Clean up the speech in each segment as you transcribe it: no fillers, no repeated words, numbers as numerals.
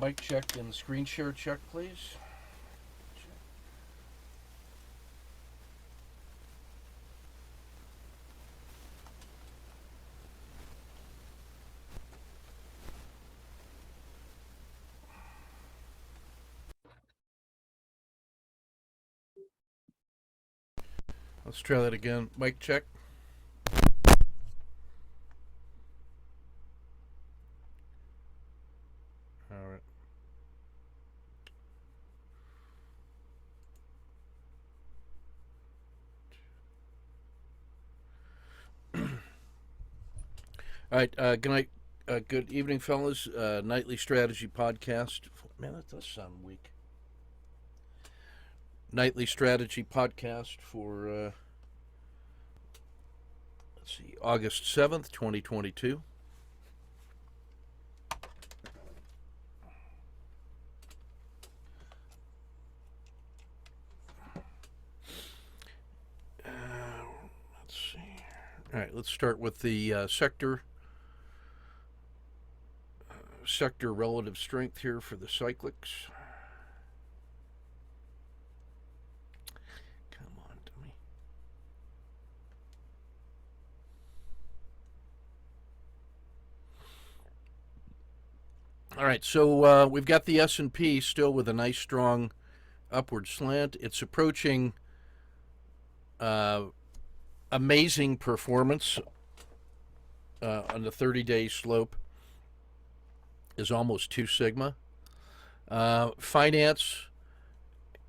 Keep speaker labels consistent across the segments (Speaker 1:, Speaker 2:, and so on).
Speaker 1: Mic check and screen share check, please. Let's try that again. Mic check. All right. All right. Good night. Good evening, fellas. Nightly strategy podcast. Man, that does sound weak. Nightly strategy podcast for let's see, August 7th, 2022. Let's see. All right, let's start with the sector relative strength here for the cyclics. Come on, dummy. All right, so we've got the S&P still with a nice strong upward slant. It's approaching amazing performance on the 30-day slope is almost 2 sigma. Finance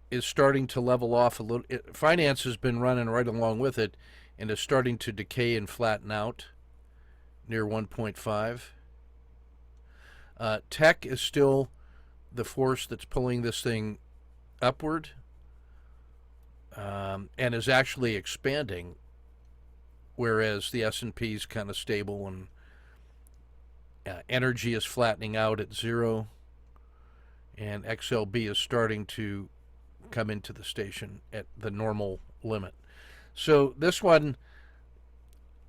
Speaker 1: is starting to level off a little. Finance has been running right along with it and is starting to decay and flatten out near 1.5. Tech is still the force that's pulling this thing upward and is actually expanding, whereas the S&P is kind of stable and energy is flattening out at 0, and XLB is starting to come into the station at the normal limit. So this one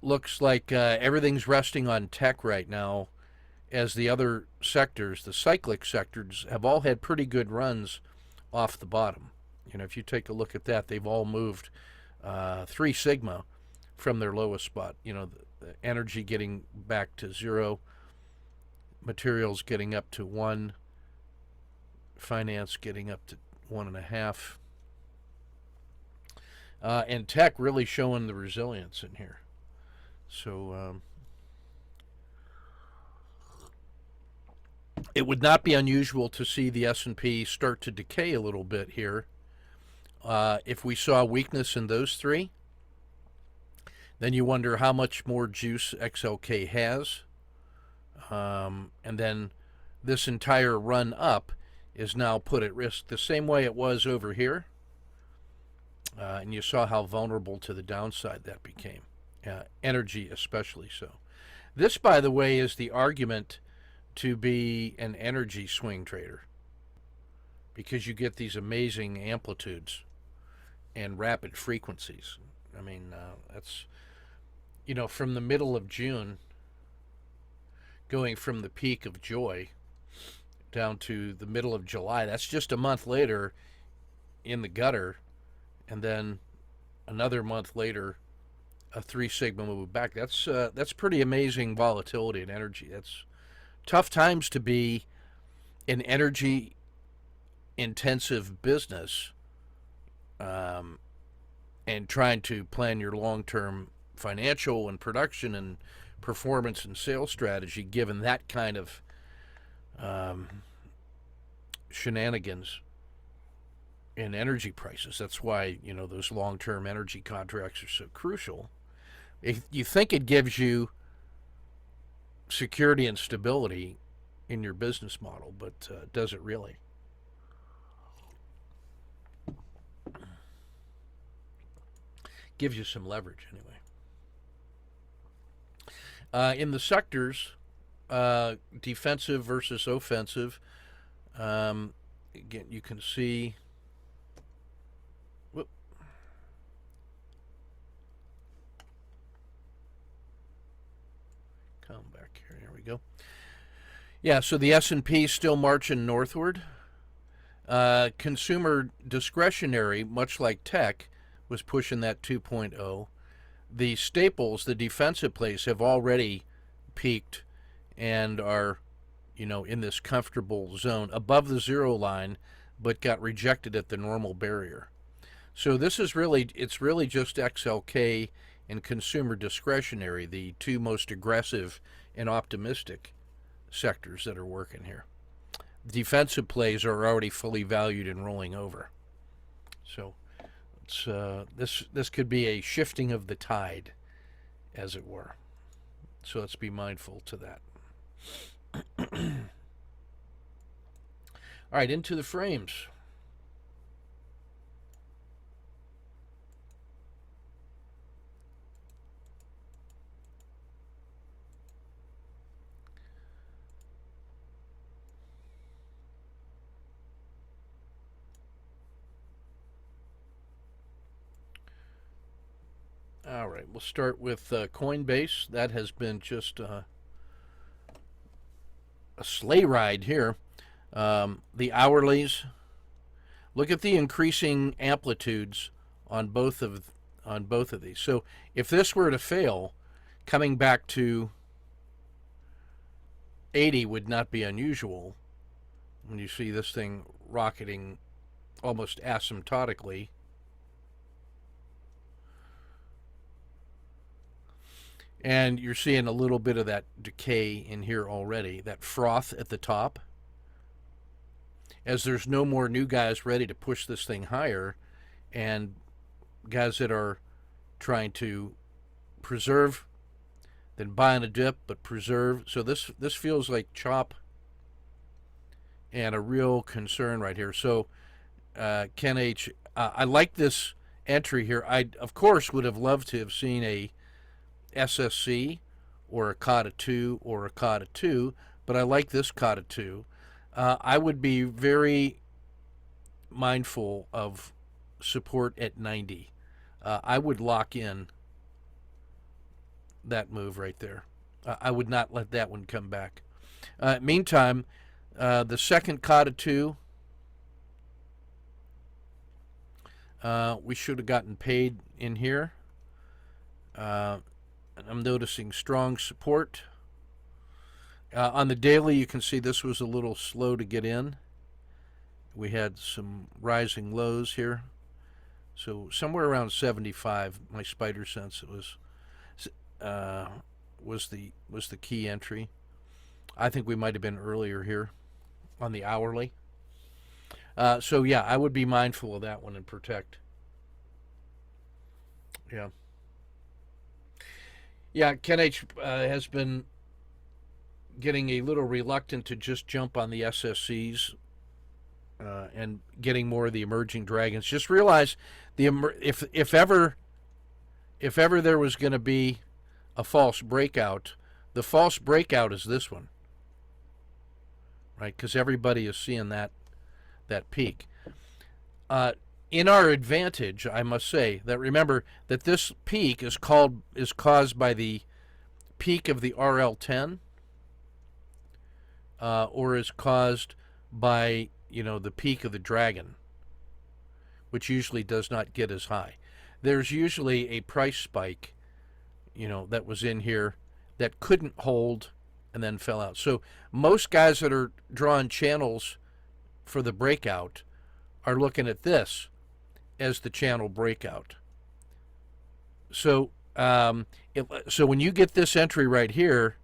Speaker 1: looks like everything's resting on tech right now, as the other sectors, the cyclic sectors, have all had pretty good runs off the bottom. You know, if you take a look at that, they've all moved 3 sigma from their lowest spot. You know, the energy getting back to 0, materials getting up to 1, finance getting up to 1.5, and tech really showing the resilience in here. So it would not be unusual to see the S&P start to decay a little bit here. If we saw weakness in those 3, then you wonder how much more juice XLK has. And then this entire run up is now put at risk the same way it was over here. And you saw how vulnerable to the downside that became. Energy especially so. This, by the way, is the argument to be an energy swing trader, because you get these amazing amplitudes and rapid frequencies. I mean, that's, you know, from the middle of June, going from the peak of joy down to the middle of July. That's just a month later in the gutter, and then another month later, a 3 sigma move back. That's pretty amazing volatility and energy. That's tough times to be an energy intensive business, and trying to plan your long-term financial and production and performance and sales strategy, given that kind of shenanigans in energy prices. That's why, you know, those long-term energy contracts are so crucial. If you think it gives you security and stability in your business model, but does it really? Gives you some leverage anyway. In the sectors, defensive versus offensive, again, you can see, whoop, come back here, here we go. Yeah, so the S&P still marching northward. Consumer discretionary, much like tech, was pushing that 2.0. The staples, the defensive plays, have already peaked and are, in this comfortable zone above the zero line, but got rejected at the normal barrier. So it's really just XLK and consumer discretionary, the two most aggressive and optimistic sectors that are working here. Defensive plays are already fully valued and rolling over. So this could be a shifting of the tide, as it were. So let's be mindful to that. All right, into the frames. All right, we'll start with Coinbase. That has been just a sleigh ride here. The hourlies. Look at the increasing amplitudes on both of these. So if this were to fail, coming back to 80 would not be unusual. When you see this thing rocketing almost asymptotically. And you're seeing a little bit of that decay in here already, that froth at the top. As there's no more new guys ready to push this thing higher, and guys that are trying to preserve, then buy on a dip, but preserve. So this feels like chop and a real concern right here. So Ken H., I like this entry here. I, of course, would have loved to have seen a SSC or a COTA 2 or a COTA 2, but I like this COTA 2. I would be very mindful of support at 90. I would lock in that move right there. I would not let that one come back. Meantime, the second COTA 2, we should have gotten paid in here. I'm noticing strong support. On the daily, you can see this was a little slow to get in. We had some rising lows here. So somewhere around 75, my spider sense it was the key entry. I think we might have been earlier here on the hourly. So yeah, I would be mindful of that one and protect. Yeah. Yeah, Ken H. Has been getting a little reluctant to just jump on the SSCs and getting more of the emerging dragons. Just realize if ever there was going to be a false breakout, the false breakout is this one, right? Because everybody is seeing that peak. In our advantage, I must say that remember that this peak is caused by the peak of the RL10, or is caused by the peak of the dragon, which usually does not get as high. There's usually a price spike, that was in here that couldn't hold and then fell out. So most guys that are drawing channels for the breakout are looking at this as the channel breakout. So so when you get this entry right here,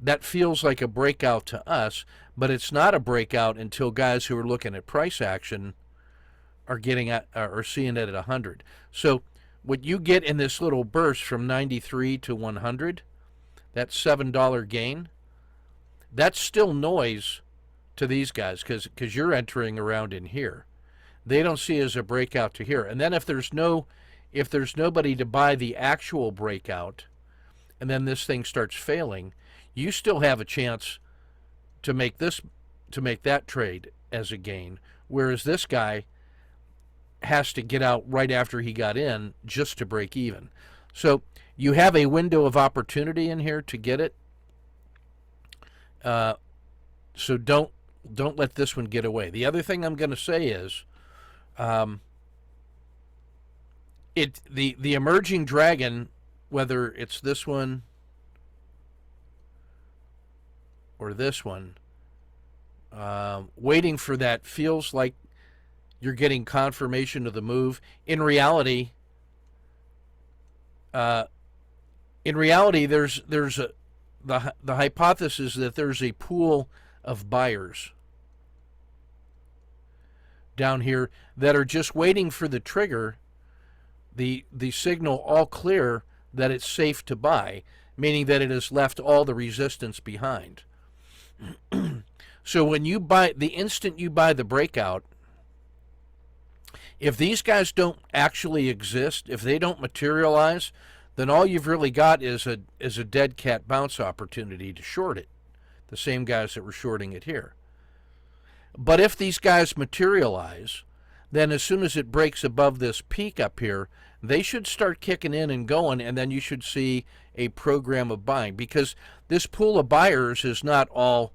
Speaker 1: that feels like a breakout to us, but it's not a breakout until guys who are looking at price action are seeing it at 100. So what you get in this little burst from 93 to 100, that $7 gain, that's still noise to these guys because you're entering around in here. They don't see it as a breakout to here. And then if there's nobody to buy the actual breakout, and then this thing starts failing, you still have a chance to make that trade as a gain. Whereas this guy has to get out right after he got in just to break even. So you have a window of opportunity in here to get it. Uh, so don't let this one get away. The other thing I'm going to say is, the emerging dragon, whether it's this one or this one, waiting for that feels like you're getting confirmation of the move. In reality, there's the hypothesis that there's a pool of buyers down here that are just waiting for the trigger, the signal all clear that it's safe to buy, meaning that it has left all the resistance behind. So when you buy, the instant you buy the breakout, if these guys don't actually exist, if they don't materialize, then all you've really got is a dead cat bounce opportunity to short it. The same guys that were shorting it here. But if these guys materialize, then as soon as it breaks above this peak up here, they should start kicking in and going, and then you should see a program of buying, because this pool of buyers is not all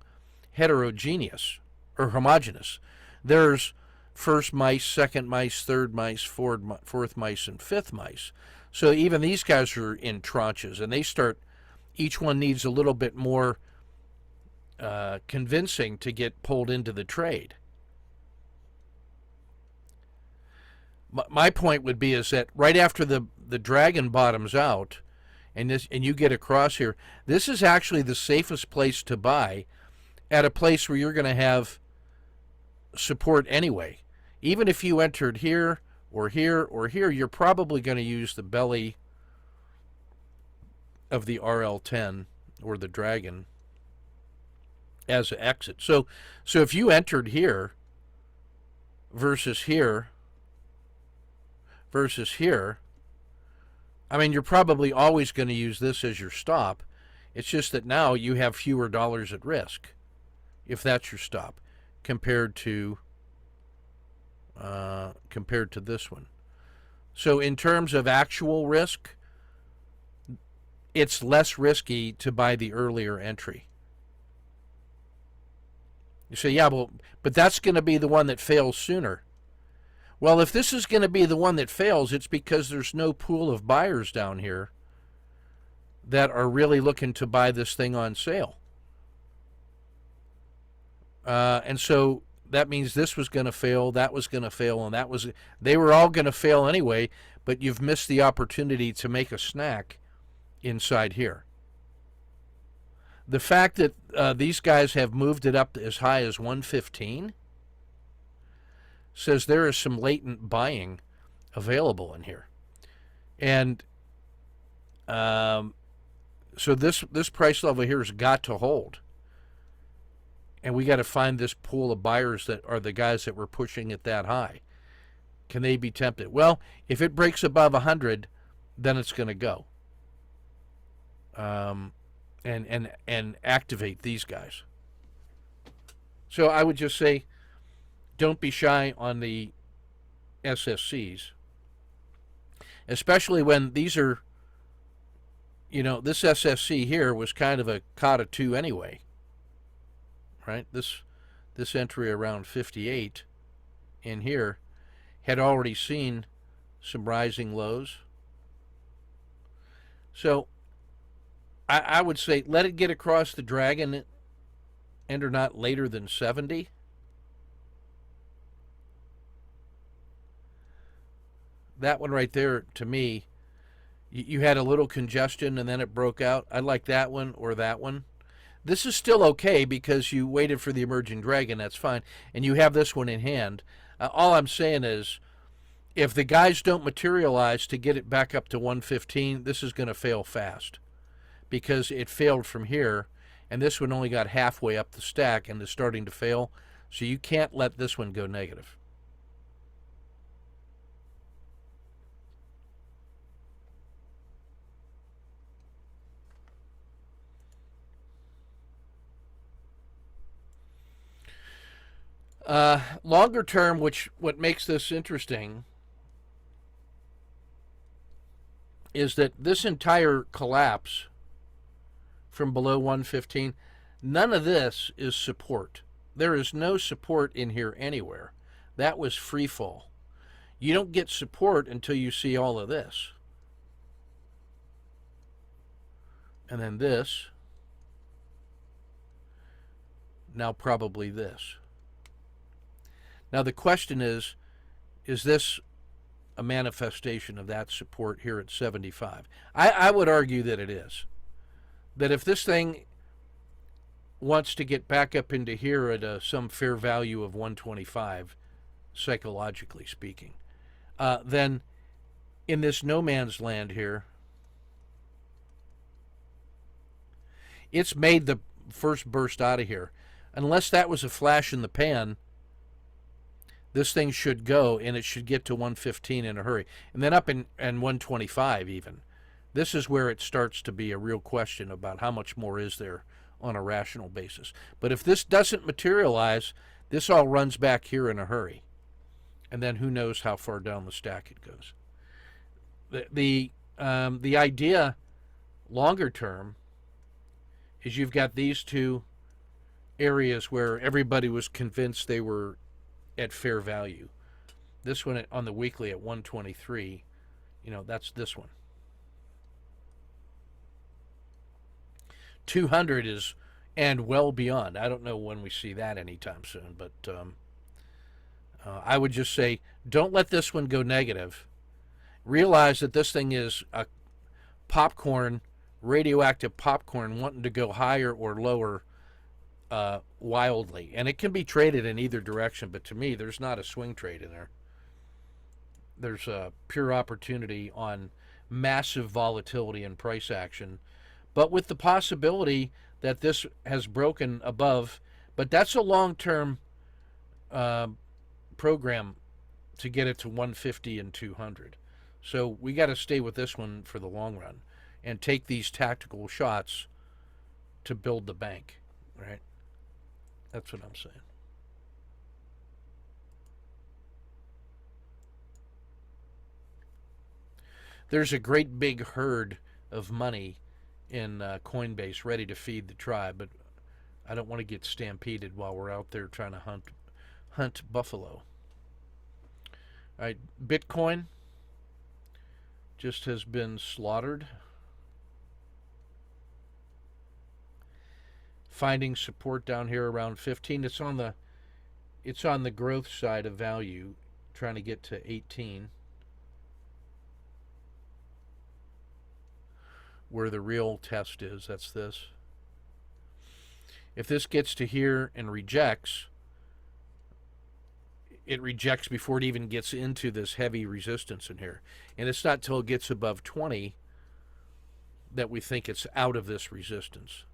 Speaker 1: heterogeneous or homogeneous. There's first mice, second mice, third mice, fourth mice, and fifth mice. So even these guys are in tranches, and each one needs a little bit more convincing to get pulled into the trade. My point would be is that right after the dragon bottoms out, and you get across here, this is actually the safest place to buy, at a place where you're going to have support anyway. Even if you entered here or here or here, you're probably going to use the belly of the RL10 or the dragon as an exit. So if you entered here versus here versus here, I mean, you're probably always going to use this as your stop. It's just that now you have fewer dollars at risk if that's your stop compared to this one. So in terms of actual risk, it's less risky to buy the earlier entry. You say, yeah, well, but that's going to be the one that fails sooner. Well, if this is going to be the one that fails, it's because there's no pool of buyers down here that are really looking to buy this thing on sale. And so that means this was going to fail, that was going to fail, and they were all going to fail anyway, but you've missed the opportunity to make a snack inside here. The fact that these guys have moved it up as high as 115 says there is some latent buying available in here. And so this price level here has got to hold. And we got to find this pool of buyers that are the guys that were pushing it that high. Can they be tempted? Well, if it breaks above 100, then it's going to go. And activate these guys. So I would just say, don't be shy on the SSCs, especially when these are, this SSC here was kind of a COTA 2 anyway, right? This entry around 58 in here had already seen some rising lows. So I would say let it get across the dragon and or not later than 70. That one right there, to me, you had a little congestion and then it broke out. I like that one or that one. This is still okay because you waited for the emerging dragon. That's fine. And you have this one in hand. All I'm saying is if the guys don't materialize to get it back up to 115, this is going to fail fast because it failed from here. And this one only got halfway up the stack and is starting to fail. So you can't let this one go negative. Longer term, what makes this interesting is that this entire collapse from below 115, None of this is support. There is no support in here anywhere. That was free fall. You don't get support until you see all of this. And then this. Now probably this. Now the question is this a manifestation of that support here at 75? I would argue that it is. That if this thing wants to get back up into here at some fair value of 125, psychologically speaking, then in this no man's land here, it's made the first burst out of here. Unless that was a flash in the pan, this thing should go, and it should get to 115 in a hurry. And then up in 125 even. This is where it starts to be a real question about how much more is there on a rational basis. But if this doesn't materialize, this all runs back here in a hurry. And then who knows how far down the stack it goes. The idea longer term is you've got these two areas where everybody was convinced they were at fair value. This one on the weekly at 123, that's this one. 200 is, and well beyond. I don't know when we see that anytime soon, but I would just say don't let this one go negative. Realize that this thing is a popcorn, radioactive popcorn wanting to go higher or lower wildly. And it can be traded in either direction, but to me, there's not a swing trade in there. There's a pure opportunity on massive volatility and price action, but with the possibility that this has broken above. But that's a long-term program to get it to 150 and 200. So we got to stay with this one for the long run and take these tactical shots to build the bank, right? That's what I'm saying. There's a great big herd of money in Coinbase ready to feed the tribe, but I don't want to get stampeded while we're out there trying to hunt buffalo. All right, Bitcoin just has been slaughtered. Finding support down here around 15. It's on the growth side of value, trying to get to 18. Where the real test is, that's this. If this gets to here and rejects, it rejects before it even gets into this heavy resistance in here. And it's not till it gets above 20 that we think it's out of this resistance.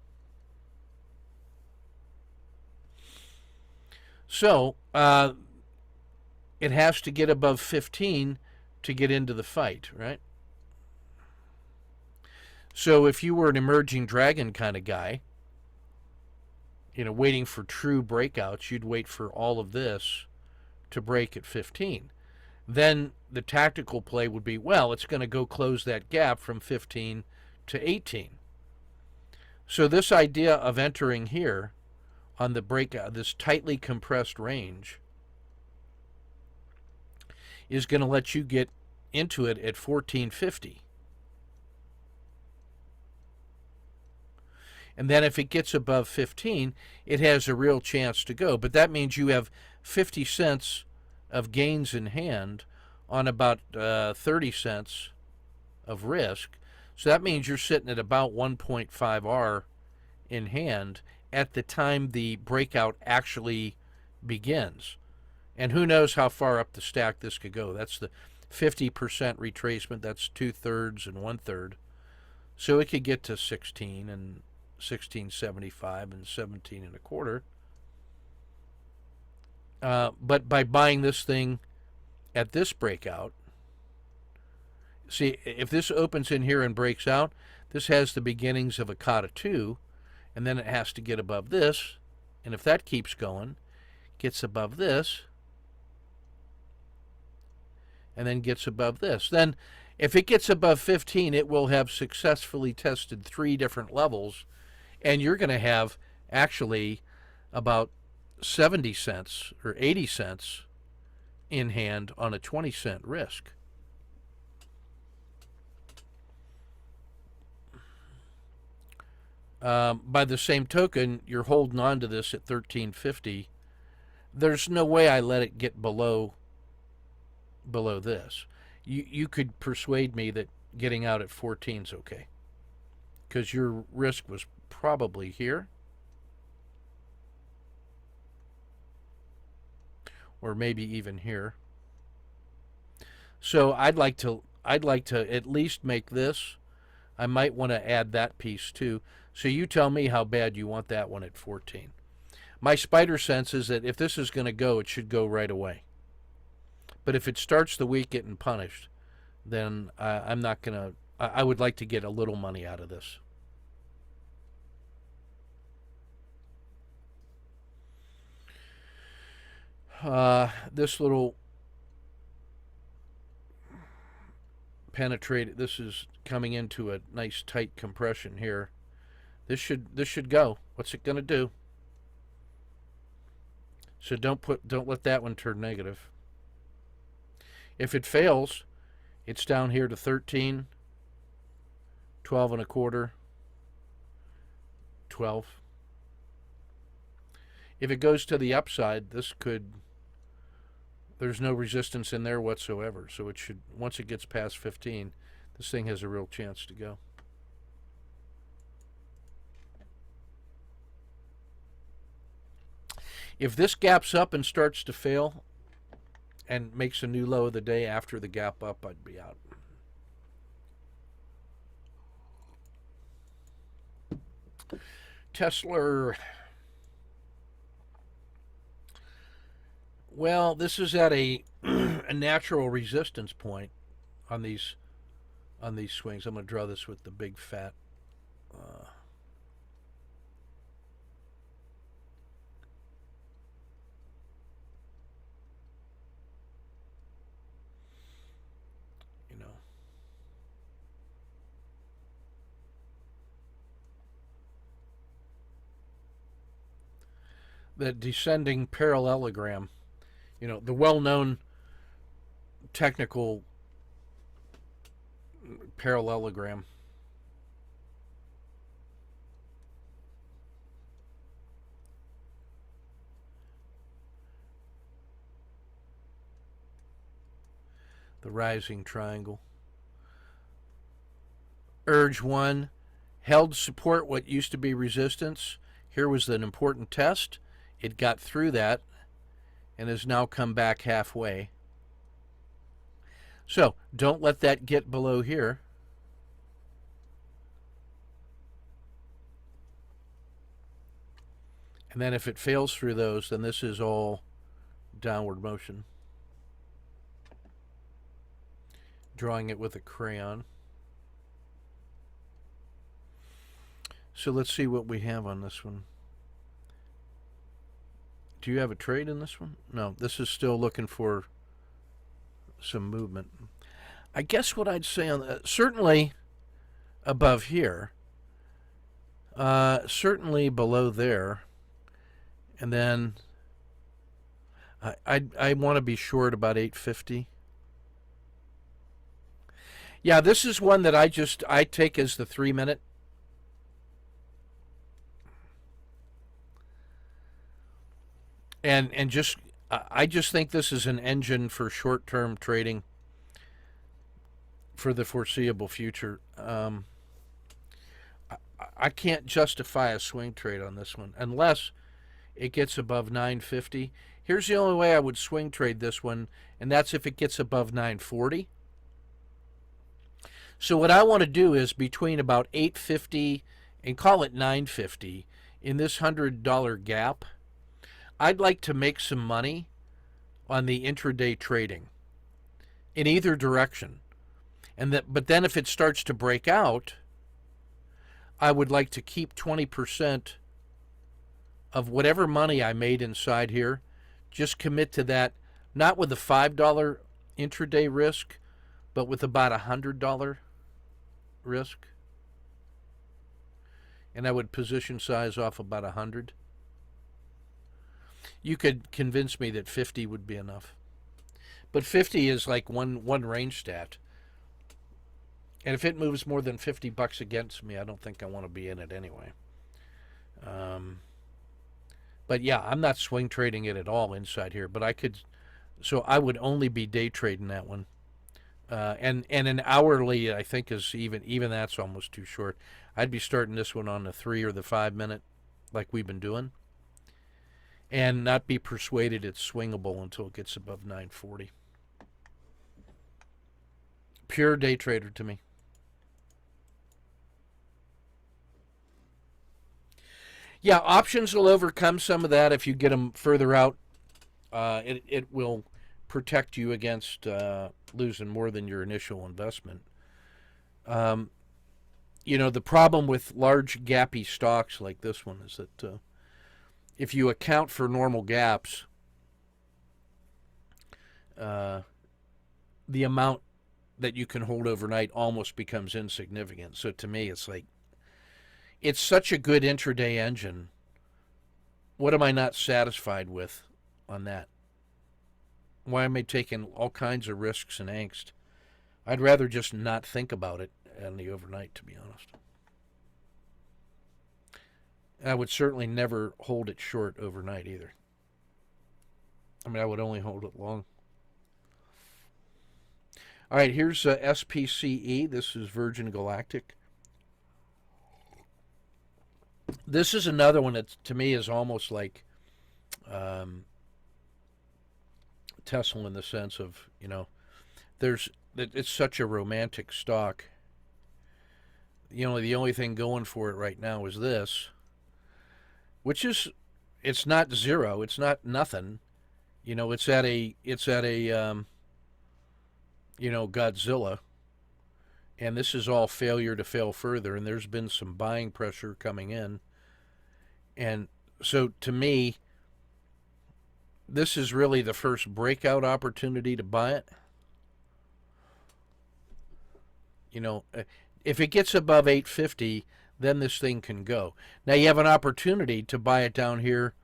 Speaker 1: So, it has to get above 15 to get into the fight, right? So if you were an emerging dragon kind of guy, waiting for true breakouts, you'd wait for all of this to break at 15. Then the tactical play would be, well, it's going to go close that gap from 15 to 18. So this idea of entering here on the breakout, this tightly compressed range, is going to let you get into it at 1450. And then if it gets above 15, it has a real chance to go. But that means you have 50 cents of gains in hand on about 30 cents of risk. So that means you're sitting at about 1.5 R in hand at the time the breakout actually begins. And who knows how far up the stack this could go. That's the 50% retracement. That's 2/3 and 1/3. So it could get to 16 and 16.75 and 17.25. But by buying this thing at this breakout, see, if this opens in here and breaks out, this has the beginnings of a kata 2, and then it has to get above this, and if that keeps going, gets above this, and then gets above this. Then if it gets above 15, it will have successfully tested 3 different levels, and you're going to have actually about 70 cents or 80 cents in hand on a 20-cent risk. By the same token, you're holding on to this at 13.50. There's no way I let it get below this. You could persuade me that getting out at 14 is okay, because your risk was probably here, or maybe even here. So I'd like to at least make this. I might want to add that piece too. So you tell me how bad you want that one at 14. My spider sense is that if this is going to go, it should go right away. But if it starts the week getting punished, then I'm not going to. I would like to get a little money out of this. This little penetrate. This is coming into a nice tight compression here. This should go. What's it going to do? So don't let that one turn negative. If it fails, it's down here to 13, 12 and a quarter, 12. If it goes to the upside, there's no resistance in there whatsoever. So it should, once it gets past 15, this thing has a real chance to go. If this gaps up and starts to fail and makes a new low of the day after the gap up, I'd be out. Tesla. Well, this is at a natural resistance point on these swings. I'm going to draw this with the big fat the descending parallelogram, the well-known technical parallelogram. The rising triangle. Urge 1 held support what used to be resistance. Here was an important test. It got through that and has now come back halfway. So don't let that get below here. And then if it fails through those, then this is all downward motion. Drawing it with a crayon. So let's see what we have on this one. Do you have a trade in this one? No, this is still looking for some movement. I guess what I'd say on that, certainly above here, certainly below there, and then I want to be short about 850. Yeah, this is one that I take as the 3-minute. And I just think this is an engine for short-term trading for the foreseeable future. I can't justify a swing trade on this one unless it gets above 950. Here's the only way I would swing trade this one, and that's if it gets above 940. So what I want to do is between about 850 and call it 950 in this $100 gap, I'd like to make some money on the intraday trading in either direction. But then if it starts to break out, I would like to keep 20% of whatever money I made inside here, just commit to that, not with a $5 intraday risk, but with about $100 risk. and I would position size off about 100. You could convince me that 50 would be enough. But 50 is like one range stat. And if it moves more than $50 against me, I don't think I want to be in it anyway. But yeah, I'm not swing trading it at all inside here. But I could, so I would only be day trading that one. And an hourly, I think, is even that's almost too short. I'd be starting this one on the 3 or the 5 minute, like we've been doing, and not be persuaded it's swingable until it gets above 940. Pure day trader to me. Yeah, options will overcome some of that if you get them further out. It will protect you against losing more than your initial investment. The problem with large gappy stocks like this one is that if you account for normal gaps, the amount that you can hold overnight almost becomes insignificant. So to me, it's like, it's such a good intraday engine. What am I not satisfied with on that? Why am I taking all kinds of risks and angst? I'd rather just not think about it on the overnight, to be honest. And I would certainly never hold it short overnight either. I mean, I would only hold it long. All right, here's SPCE. This is Virgin Galactic. This is another one that, to me, is almost like Tesla in the sense of, it's such a romantic stock. The only thing going for it right now is this, which is, it's not zero, it's not nothing. It's at a Godzilla, and this is all failure to fail further, and there's been some buying pressure coming in. And so to me, this is really the first breakout opportunity to buy it. If it gets above 850, then this thing can go. Now you have an opportunity to buy it down here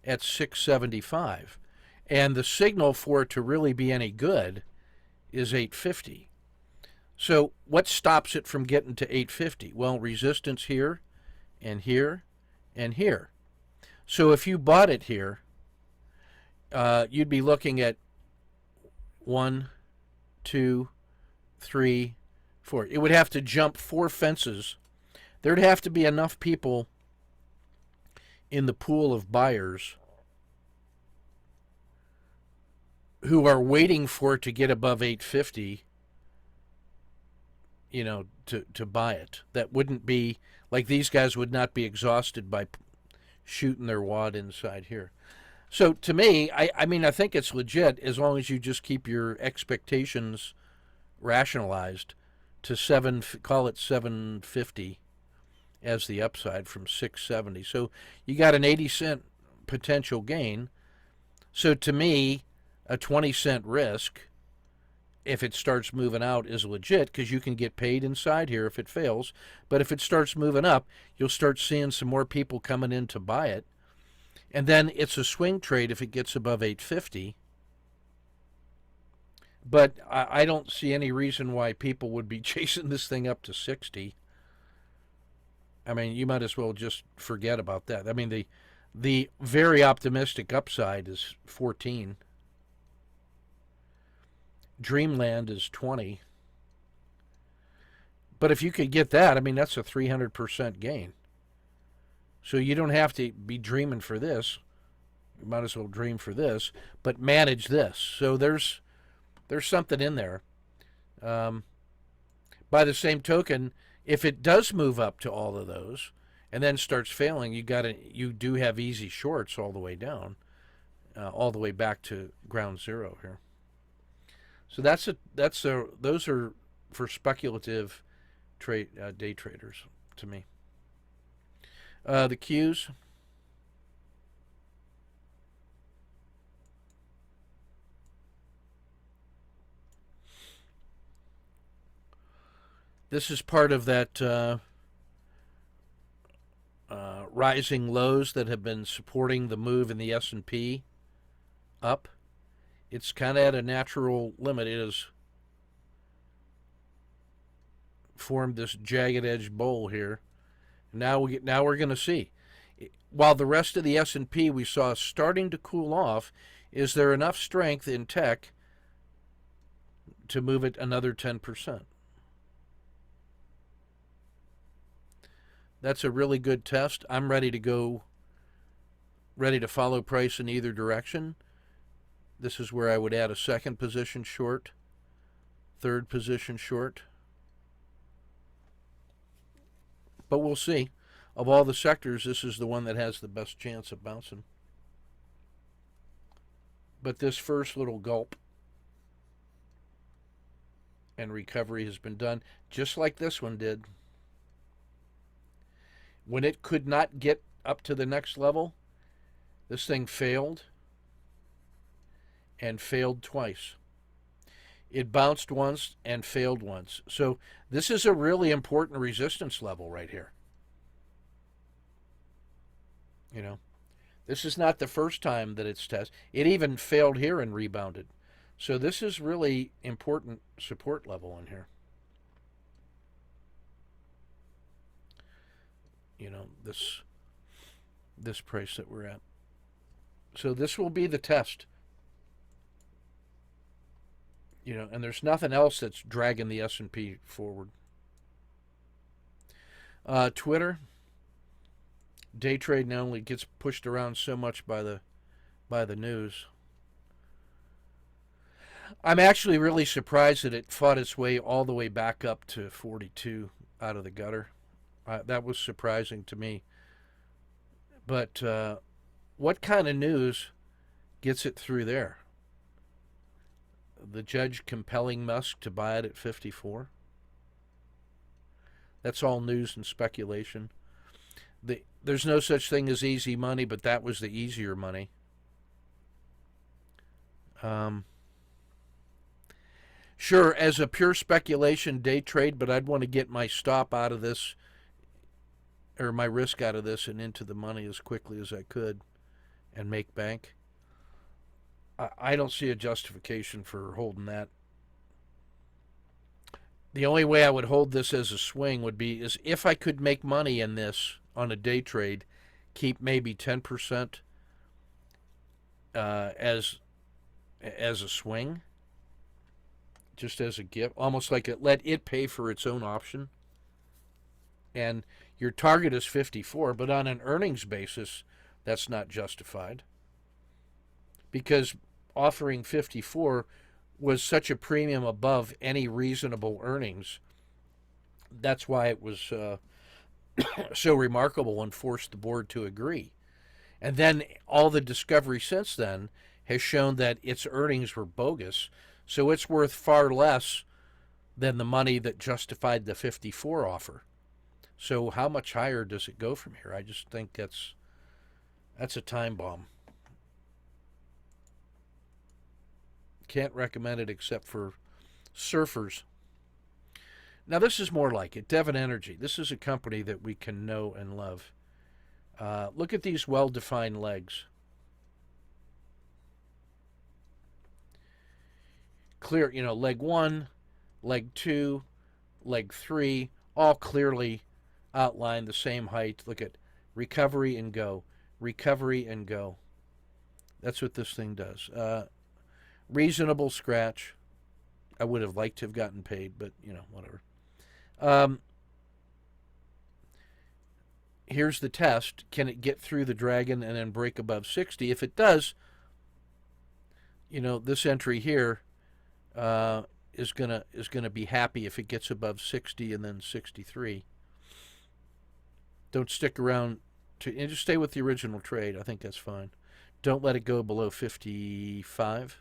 Speaker 1: at 675. And the signal for it to really be any good is 850. So what stops it from getting to 850? Well, resistance here and here and here. So if you bought it here, you'd be looking at 1, 2, 3, 4. It would have to jump 4 fences. There'd have to be enough people in the pool of buyers who are waiting for it to get above 850, to buy it. That wouldn't be, like, these guys would not be exhausted by shooting their wad inside here. So to me, I think it's legit as long as you just keep your expectations rationalized to call it 750 as the upside from 670. So you got an 80-cent potential gain. So to me, a 20-cent risk, if it starts moving out, is legit because you can get paid inside here if it fails. But if it starts moving up, you'll start seeing some more people coming in to buy it. And then it's a swing trade if it gets above 850. But I don't see any reason why people would be chasing this thing up to 60. I mean, you might as well just forget about that. I mean, the very optimistic upside is 14. Dreamland is 20. But if you could get that, I mean, that's a 300% gain. So you don't have to be dreaming for this. You might as well dream for this, but manage this. So there's something in there. By the same token, if it does move up to all of those and then starts failing, you do have easy shorts all the way down, all the way back to ground zero here. So those are for speculative day traders to me. The Qs. This is part of that rising lows that have been supporting the move in the S&P up. It's kind of at a natural limit. It has formed this jagged edge bowl here. Now we're going to see. While the rest of the S&P we saw starting to cool off, is there enough strength in tech to move it another 10%? That's a really good test. I'm ready to follow price in either direction. This is where I would add a second position short, third position short. But we'll see. Of all the sectors, this is the one that has the best chance of bouncing. But this first little gulp and recovery has been done just like this one did. When it could not get up to the next level, this thing failed and failed twice. It bounced once and failed once. So this is a really important resistance level right here. You know, this is not the first time that it's tested. It even failed here and rebounded. So this is really important support level in here. You know, this price that we're at. So this will be the test. You know, and there's nothing else that's dragging the S&P forward. Twitter, day trade not only gets pushed around so much by the news. I'm actually really surprised that it fought its way all the way back up to 42 out of the gutter. That was surprising to me. But what kind of news gets it through there? The judge compelling Musk to buy it at 54? That's all news and speculation. There's no such thing as easy money, but that was the easier money. Sure, as a pure speculation day trade, but I'd want to get my stop out of this, or my risk out of this, and into the money as quickly as I could and make bank. I don't see a justification for holding that. The only way I would hold this as a swing would be is if I could make money in this on a day trade, keep maybe 10% as a swing, just as a gift, almost like let it pay for its own option. And your target is 54, but on an earnings basis, that's not justified. Because offering 54 was such a premium above any reasonable earnings. That's why it was so remarkable and forced the board to agree. And then all the discovery since then has shown that its earnings were bogus, so it's worth far less than the money that justified the 54 offer. So how much higher does it go from here? I just think that's a time bomb. Can't recommend it except for surfers. Now this is more like it. Devon Energy. This is a company that we can know and love. Look at these well-defined legs. Clear, you know, leg 1, leg 2, leg 3, all clearly outlined the same height. Look at recovery and go. Recovery and go. That's what this thing does. Reasonable scratch. I would have liked to have gotten paid, but, you know, whatever. Here's the test. Can it get through the dragon and then break above 60? If it does, you know, this entry here is gonna be happy if it gets above 60 and then 63. Don't stick around and just stay with the original trade. I think that's fine. Don't let it go below 55.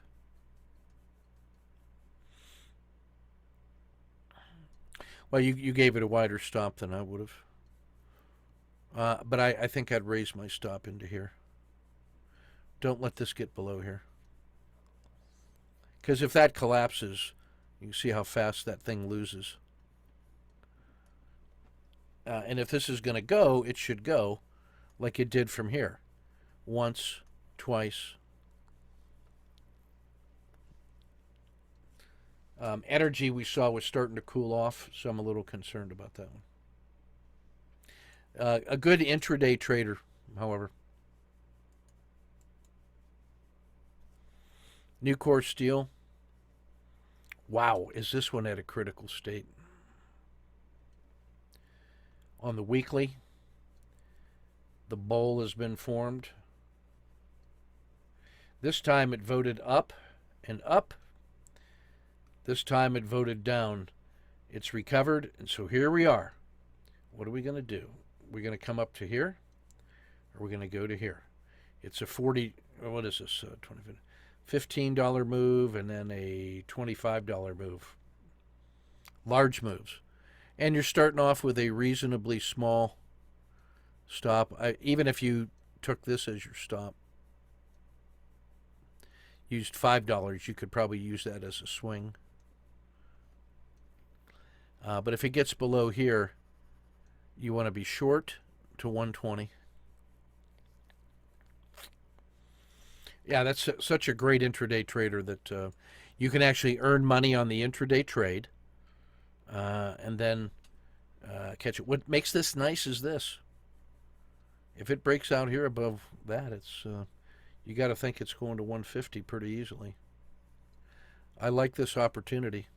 Speaker 1: Well, you gave it a wider stop than I would have. But I think I'd raise my stop into here. Don't let this get below here. Because if that collapses, you can see how fast that thing loses. And if this is going to go, it should go like it did from here. Once, twice. Energy we saw was starting to cool off, so I'm a little concerned about that one. A good intraday trader, however. Nucor Steel. Wow, is this one at a critical state? On the weekly, the bowl has been formed. This time it voted up and up. This time it voted down. It's recovered, and so here we are. What are we going to do? We're going to come up to here, or we're going to go to here. It's a 40, what is this, $15 move, and then a $25 move. Large moves. And you're starting off with a reasonably small stop. Even if you took this as your stop, used $5, you could probably use that as a swing. But if it gets below here, you want to be short to 120. Yeah, that's such a great intraday trader that you can actually earn money on the intraday trade and then catch it. What makes this nice is this. If it breaks out here above that, it's you got to think it's going to 150 pretty easily. I like this opportunity.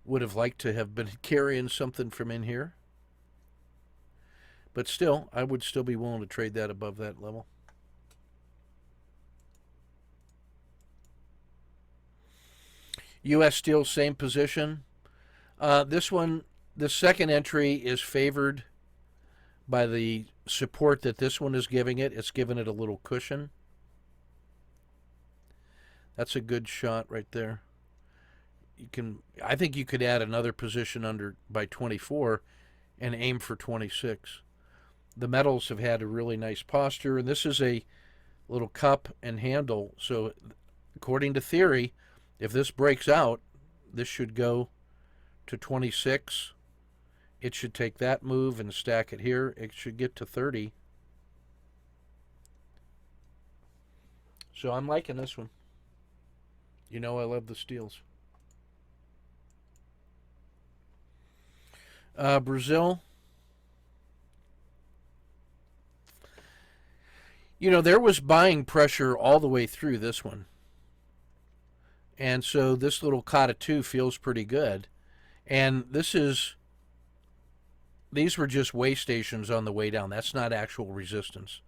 Speaker 1: Would have liked to have been carrying something from in here. But still, I would still be willing to trade that above that level. U.S. Steel, same position. This one, the second entry is favored by the support that this one is giving it. It's giving it a little cushion. That's a good shot right there. I think you could add another position under by 24 and aim for 26. The metals have had a really nice posture, and this is a little cup and handle. So according to theory, if this breaks out, this should go to 26. It should take that move and stack it here. It should get to 30. So I'm liking this one. You know I love the steels. Brazil. You know, there was buying pressure all the way through this one. And so this little Kata 2 feels pretty good. And these were just way stations on the way down. That's not actual resistance.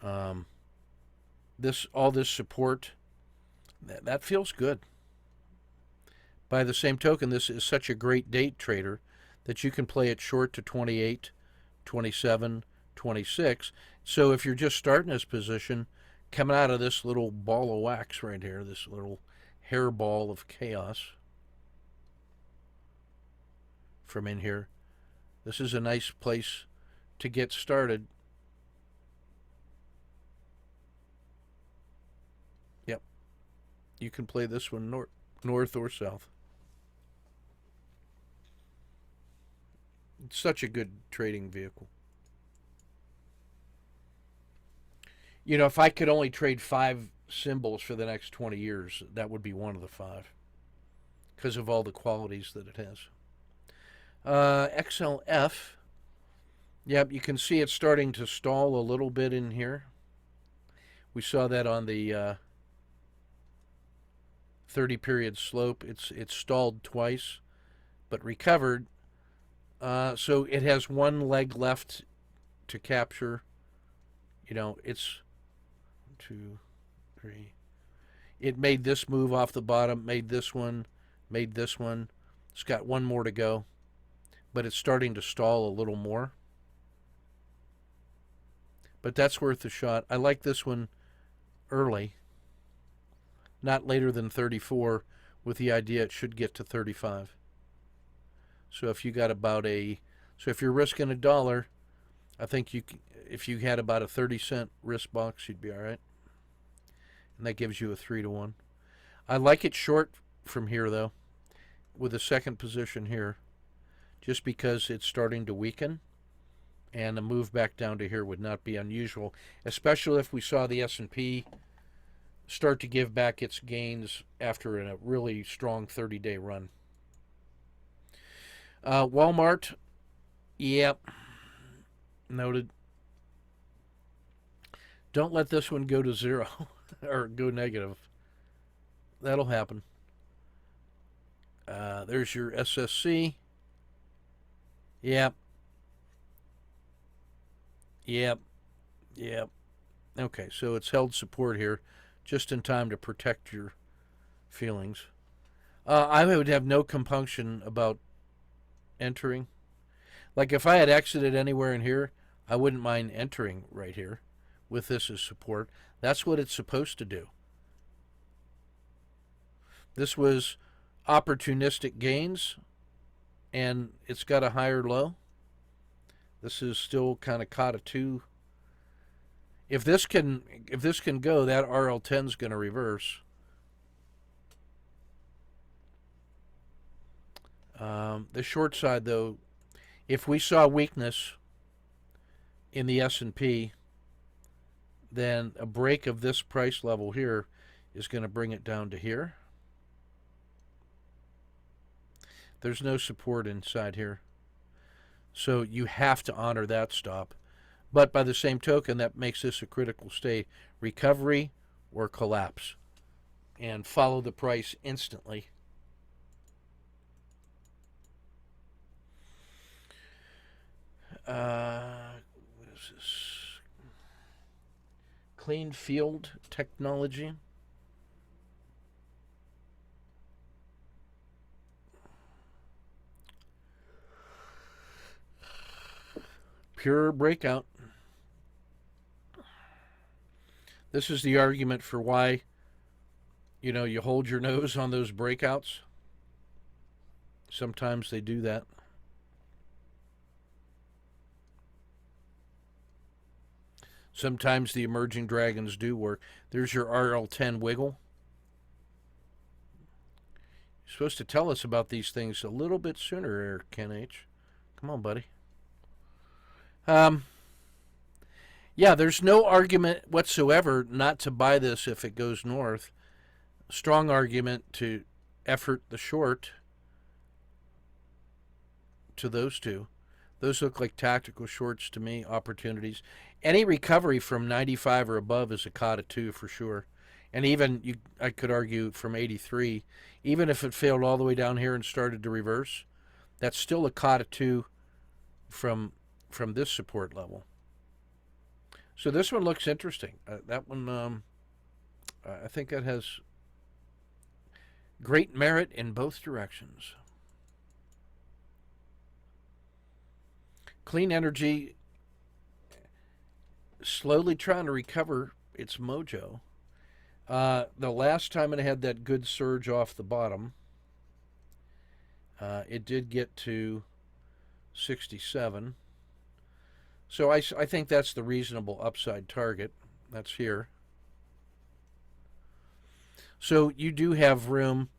Speaker 1: All this support, that feels good. By the same token, this is such a great date trader that you can play it short to 28, 27, 26. So if you're just starting this position, coming out of this little ball of wax right here, this little hairball of chaos from in here, this is a nice place to get started. Yep. You can play this one north or south. It's such a good trading vehicle. You know, if I could only trade 5 symbols for the next 20 years, that would be one of the 5 because of all the qualities that it has. XLF. Yep, you can see it's starting to stall a little bit in here. We saw that on the 30-period slope. It's stalled twice, but recovered. So it has one leg left to capture. You know, it's 2, 3. It made this move off the bottom, made this one, made this one. It's got one more to go, but it's starting to stall a little more. But that's worth a shot. I like this one early, not later than 34, with the idea it should get to 35. So if you got if you're risking $1, I think if you had about a 30-cent risk box, you'd be all right. And that gives you a 3-to-1. I like it short from here, though. with a second position here, just because it's starting to weaken, and a move back down to here would not be unusual, especially if we saw the S&P start to give back its gains after a really strong 30-day run. Walmart, yep, noted. Don't let this one go to zero or go negative. That'll happen. There's your SSC. Yep. Yep. Yep. Okay, so it's held support here just in time to protect your feelings. I would have no compunction about entering. Like if I had exited anywhere in here, I wouldn't mind entering right here with this as support. That's what it's supposed to do. This was opportunistic gains, and it's got a higher low. This is still kind of caught a 2. If this can go, that RL10 is going to reverse. The short side, though, if we saw weakness in the S&P, then a break of this price level here is going to bring it down to here. There's no support inside here. So you have to honor that stop. But by the same token, that makes this a critical state. Recovery or collapse. And follow the price instantly. What is this? Clean Field Technology. Pure breakout. This is the argument for why, you hold your nose on those breakouts. Sometimes they do that. Sometimes the emerging dragons do work. There's your RL10 wiggle. You're supposed to tell us about these things a little bit sooner, Ken H. Come on, buddy. Yeah, there's no argument whatsoever not to buy this if it goes north. Strong argument to effort the short to those two. Those look like tactical shorts to me, opportunities. Any recovery from 95 or above is a COTA 2 for sure. And even, I could argue, from 83, even if it failed all the way down here and started to reverse, that's still a COTA 2 from this support level. So this one looks interesting. That one, I think that has great merit in both directions. Clean energy, slowly trying to recover its mojo. The last time it had that good surge off the bottom, it did get to 67. So I think that's the reasonable upside target. That's here. So you do have room.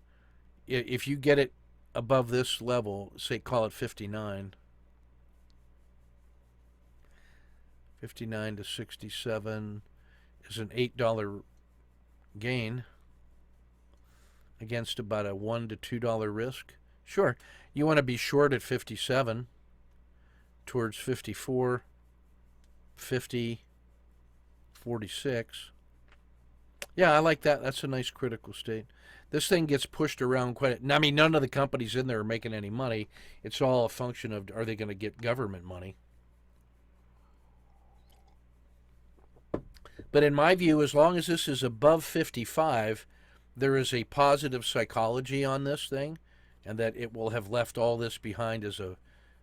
Speaker 1: If you get it above this level, say call it 59. 59 to 67 is an $8 gain against about a $1 to $2 risk. Sure, you want to be short at 57 towards 54. 50, 46. Yeah, I like that. That's a nice critical state. This thing gets pushed around quite a... I mean, none of the companies in there are making any money. It's all a function of, are they going to get government money? But in my view, as long as this is above 55, there is a positive psychology on this thing, and that it will have left all this behind as a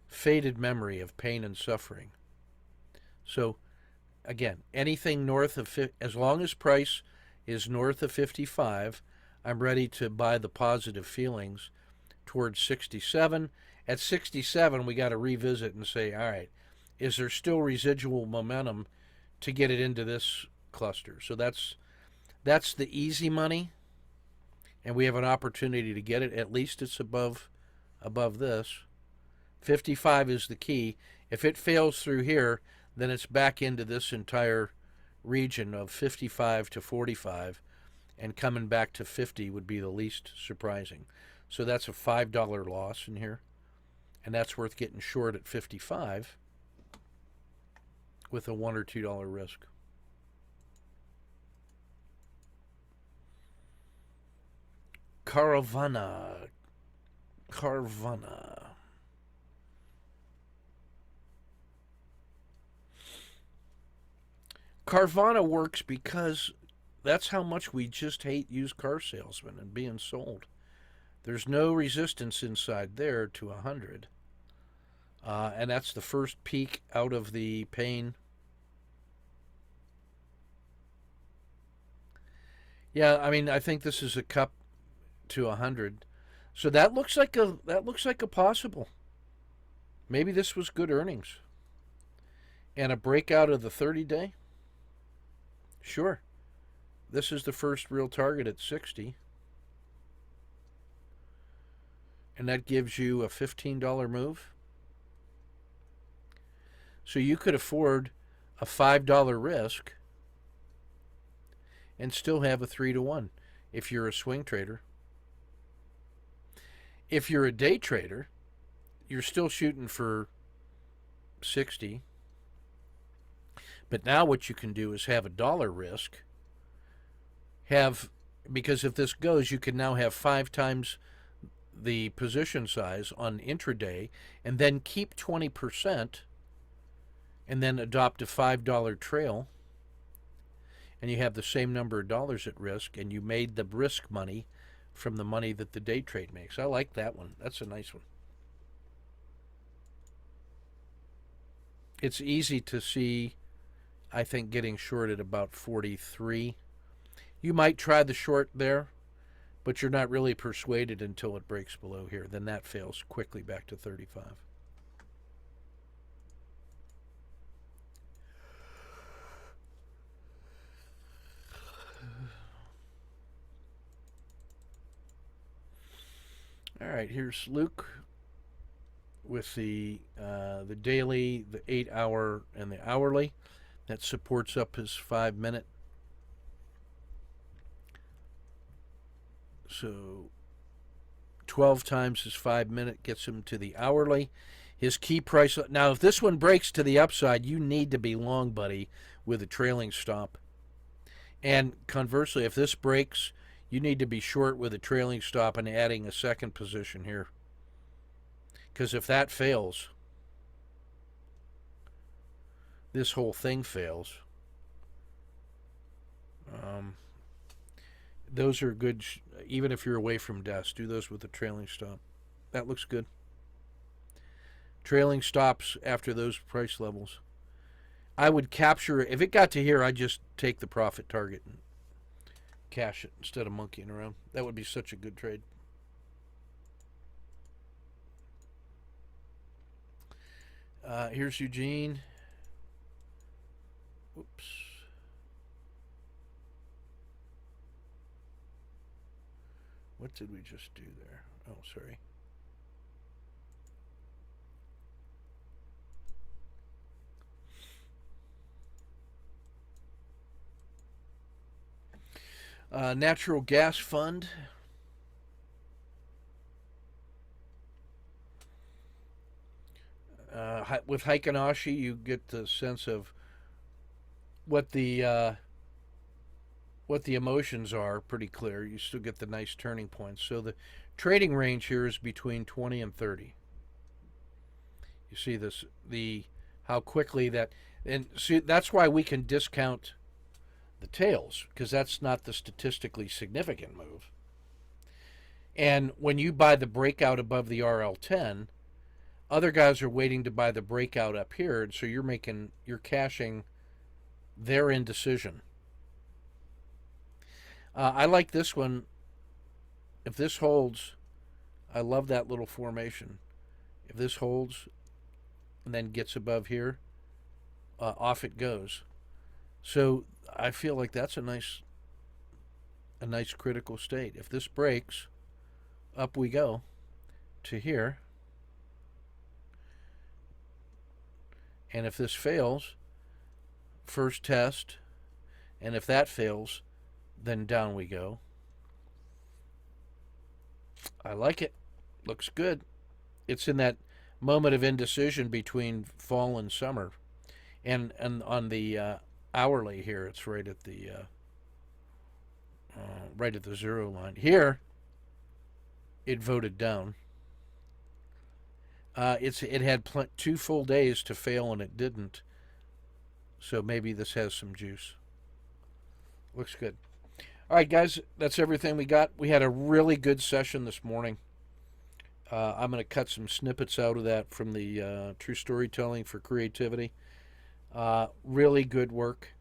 Speaker 1: faded memory of pain and suffering. So, again, anything north of, as long as price is north of 55, I'm ready to buy the positive feelings towards 67. At 67, we got to revisit and say, all right, is there still residual momentum to get it into this cluster? So that's the easy money. and we have an opportunity to get it. At least it's above this. 55 is the key. If it fails through here, then it's back into this entire region of 55 to 45, and coming back to 50 would be the least surprising. So that's a $5 loss in here, and that's worth getting short at 55 with a $1 or $2 risk. Carvana. Carvana works because that's how much we just hate used car salesmen and being sold. There's no resistance inside there to 100. And that's the first peak out of the pain. Yeah, I mean, I think this is a cup to 100. So that looks like a possible. Maybe this was good earnings. And a breakout of the 30-day? Sure. This is the first real target at 60. And that gives you a $15 move. So you could afford a $5 risk and still have a 3-to-1 if you're a swing trader. If you're a day trader, you're still shooting for 60. But now what you can do is have a dollar risk. Because if this goes, you can now have 5 times the position size on intraday, and then keep 20%, and then adopt a $5 trail, and you have the same number of dollars at risk, and you made the risk money from the money that the day trade makes. I like that one. That's a nice one. It's easy to see, I think, getting short at about 43. You might try the short there, but you're not really persuaded until it breaks below here. Then that fails quickly back to 35. All right, here's Luke with the daily, the 8-hour, and the hourly. That supports up his 5-minute. So 12 times his 5-minute gets him to the hourly. His key price. Now, if this one breaks to the upside, you need to be long, buddy, with a trailing stop. And conversely, if this breaks, you need to be short with a trailing stop and adding a second position here. Because if that fails, this whole thing fails. Those are good, even if you're away from desk. Do those with a trailing stop. That looks good. Trailing stops after those price levels. I would capture, if it got to here, I'd just take the profit target and cash it instead of monkeying around. That would be such a good trade. Here's Eugene. Oops. What did we just do there? Oh, sorry. Natural gas fund. With Heikinashi, you get the sense of what the emotions are pretty clear. You still get the nice turning points. So the trading range here is between 20 and 30. You see this, how quickly that, and see, that's why we can discount the tails, because that's not the statistically significant move. And when you buy the breakout above the RL10, other guys are waiting to buy the breakout up here, and so you're cashing their indecision. I like this one. If this holds, I love that little formation. If this holds and then gets above here, off it goes. So I feel like that's a nice a nice critical state. If this breaks, up we go to here. And if this fails, first test, and if that fails, then down we go. I like it. Looks good. It's in that moment of indecision between fall and summer. And on the hourly here, it's right at the zero line. Here, it voted down. It had 2 full days to fail, and it didn't. So maybe this has some juice. Looks good. All right, guys, that's everything we got. We had a really good session this morning. I'm going to cut some snippets out of that from the True Storytelling for Creativity. Really good work.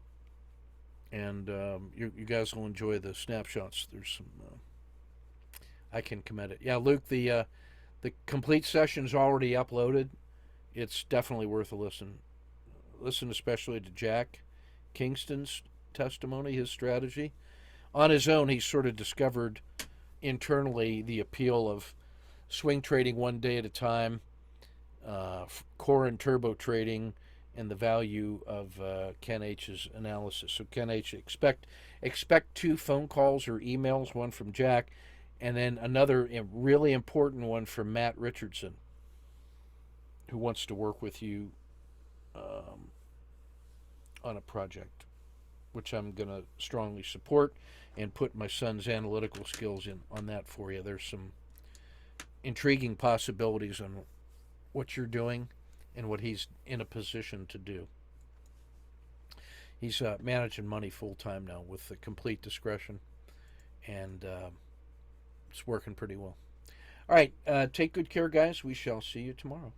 Speaker 1: And you guys will enjoy the snapshots. There's some... I can commit it. Yeah, Luke, the complete session's already uploaded. It's definitely worth a listen. Listen especially to Jack Kingston's testimony, his strategy. On his own, he sort of discovered internally the appeal of swing trading one day at a time, core and turbo trading, and the value of Ken H's analysis. So Ken H, expect 2 phone calls or emails, one from Jack, and then another really important one from Matt Richardson, who wants to work with you on a project, which I'm going to strongly support and put my son's analytical skills in on that for you. There's some intriguing possibilities on what you're doing and what he's in a position to do. He's managing money full time now with the complete discretion, and it's working pretty well. All right, take good care, guys. We shall see you tomorrow.